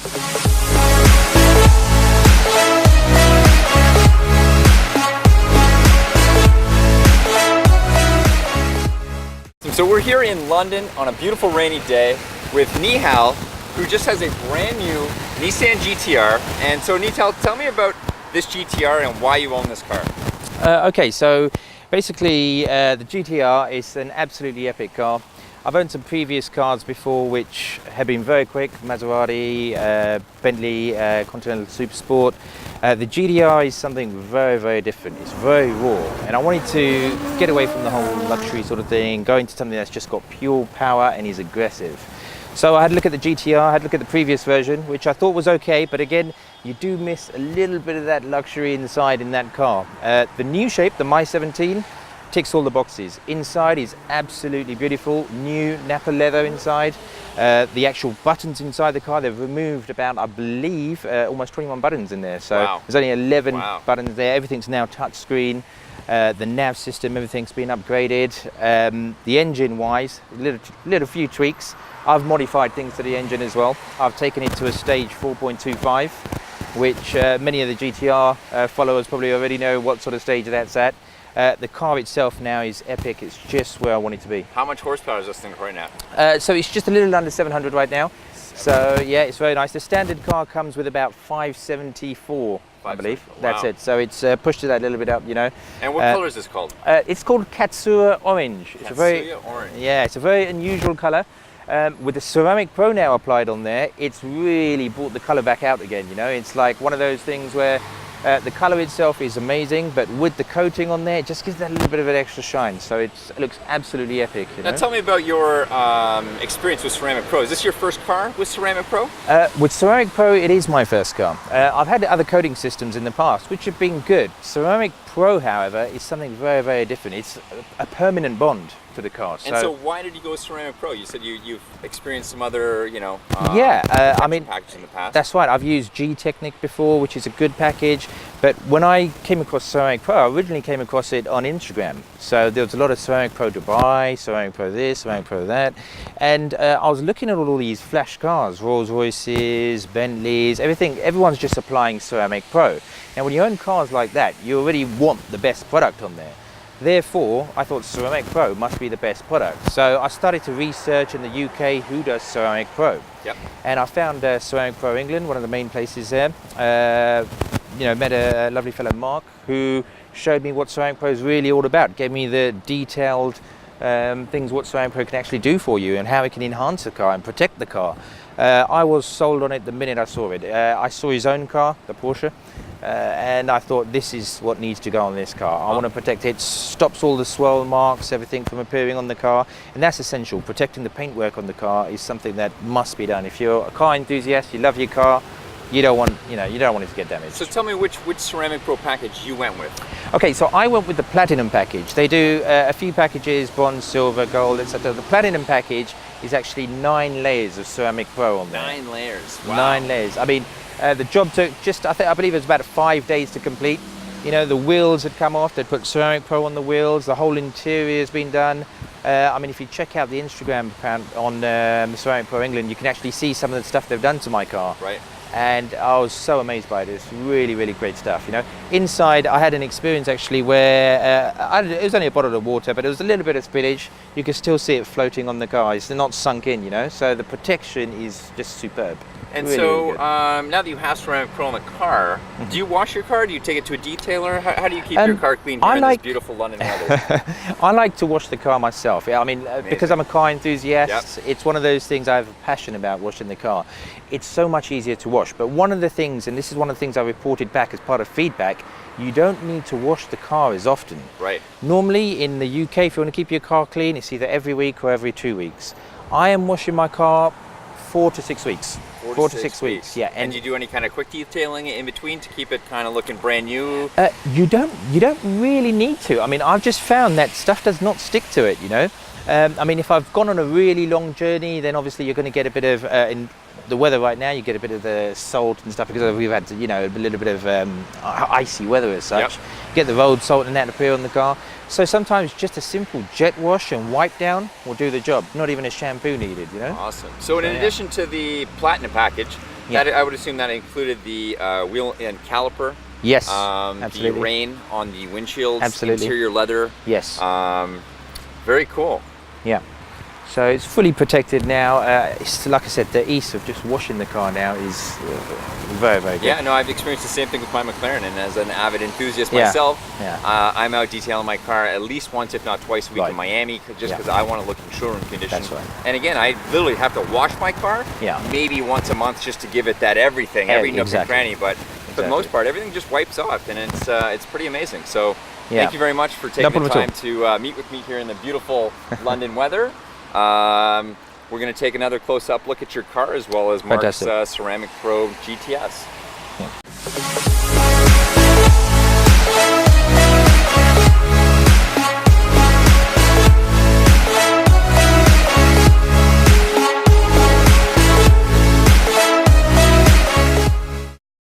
So we're here in London on a beautiful rainy day with Neehal, who just has a brand new Nissan GTR. And so Neehal, tell me about this GTR and why you own this car. Okay, so basically the GTR is an absolutely epic car. I've owned some previous cars before which have been very quick, Maserati, Bentley, Continental Super Sport. The GTR is something very, very different. It's very raw, and I wanted to get away from the whole luxury sort of thing, go into something that's just got pure power and is aggressive. So I had a look at the GTR, I had a look at the previous version, which I thought was okay, but again, you do miss a little bit of that luxury inside in that car. The new shape, the My 17, ticks all the boxes. Inside is absolutely beautiful, new Napa leather inside. The actual buttons inside the car, they've removed about, I believe, almost 21 buttons in there. So wow. There's only 11 wow. buttons there. Everything's now touchscreen. The nav system, everything's been upgraded. The engine-wise, little few tweaks. I've modified things to the engine as well. I've taken it to a stage 4.25, which many of the GTR followers probably already know what sort of stage that's at. The car itself now is epic. It's just where I want it to be. How much horsepower is this thing right now? So it's just a little under 700 right now. So yeah, it's very nice. The standard car comes with about 574, I believe. Wow. That's it. So it's pushed it that little bit up, you know. And what color is this called? It's called Katsura Orange. It's Orange. Yeah, it's a very unusual color. With the Ceramic Pro now applied on there, it's really brought the color back out again, you know. It's like one of those things where the color itself is amazing, but with the coating on there, it just gives that a little bit of an extra shine. So it looks absolutely epic, you know. Now tell me about your experience with Ceramic Pro. Is this your first car with Ceramic Pro? With Ceramic Pro, it is my first car. I've had other coating systems in the past, which have been good. Ceramic Pro, however, is something very, very different. It's a permanent bond to the car. And so why did you go with Ceramic Pro? You said you've experienced some other, you know, I mean, package in the past. That's right. I've used G-Technic before, which is a good package. But when I came across Ceramic Pro, I originally came across it on Instagram. So there was a lot of Ceramic Pro Dubai, Ceramic Pro this, Ceramic Pro that. And I was looking at all these flash cars, Rolls Royces, Bentleys, everything. Everyone's just applying Ceramic Pro. Now, when you own cars like that, you already want the best product on there. Therefore, I thought Ceramic Pro must be the best product. So I started to research in the UK who does Ceramic Pro. Yep. And I found Ceramic Pro England, one of the main places there. You know, met a lovely fellow, Mark, who showed me what Ceramic Pro is really all about. Gave me the detailed things what Ceramic Pro can actually do for you and how it can enhance the car and protect the car. I was sold on it the minute I saw it. I saw his own car, the Porsche. And I thought this is what needs to go on this car. I want to protect it, stops all the swirl marks, everything from appearing on the car, and that's essential. Protecting the paintwork on the car is something that must be done. If you're a car enthusiast, you love your car, you don't want it to get damaged. So tell me which Ceramic Pro package you went with. Okay, so I went with the Platinum package. They do a few packages, bronze, silver, gold, etc. The Platinum package is actually 9 layers of Ceramic Pro on there. 9 layers. Wow. 9 layers. I mean, the job took I believe it was about 5 days to complete. You know, the wheels had come off, they'd put Ceramic Pro on the wheels, the whole interior has been done. I mean, if you check out the Instagram account on Ceramic Pro England, you can actually see some of the stuff they've done to my car. Right. And I was so amazed by it. It's really, really great stuff, you know. Inside, I had an experience actually where it was only a bottle of water, but it was a little bit of spillage. You could still see it floating on the car. It's not sunk in, you know. So the protection is just superb. And really, so really now that you have Ceramic Pro on the car, do you wash your car? Do you take it to a detailer? How do you keep your car clean here in this beautiful London weather? I like to wash the car myself. Yeah, I mean, because I'm a car enthusiast, yep. It's one of those things I have a passion about, washing the car. It's so much easier to wash. But one of the things, and this is one of the things I reported back as part of feedback, you don't need to wash the car as often. Right. Normally in the UK, if you want to keep your car clean, it's either every week or every 2 weeks. I am washing my car 4 to 6 weeks. 4 to 6 weeks, yeah. And do you do any kind of quick detailing in between to keep it kind of looking brand new? You don't really need to. I mean, I've just found that stuff does not stick to it, you know. I mean, if I've gone on a really long journey, then obviously you're going to get a bit of, in the weather right now, you get a bit of the salt and stuff because we've had, you know, a little bit of icy weather as such. Yep. Get the road salt and that appear on the car. So sometimes just a simple jet wash and wipe down will do the job. Not even a shampoo needed, you know. Awesome. So in addition to the Platinum package, Yeah. I would assume that included the wheel and caliper. Yes, The absolutely. rain on the windshields, Absolutely. interior leather. Yes. Very cool. Yeah. So it's fully protected now. It's, like I said, the ease of just washing the car now is very, very good. Yeah, no, I've experienced the same thing with my McLaren, and as an avid enthusiast Yeah. myself, Yeah. I'm out detailing my car at least once, if not twice a week Right. in Miami, just Yeah. because I want to look in showroom condition. That's right. And again, I literally have to wash my car Yeah. maybe once a month just to give it that everything, every nook Exactly. and cranny, but for the most part, everything just wipes off, and it's pretty amazing. So Yeah. thank you very much for taking the problem at all. time to meet with me here in the beautiful London weather. We're going to take another close-up look at your car as well as Mark's Fantastic. Ceramic Pro GTS.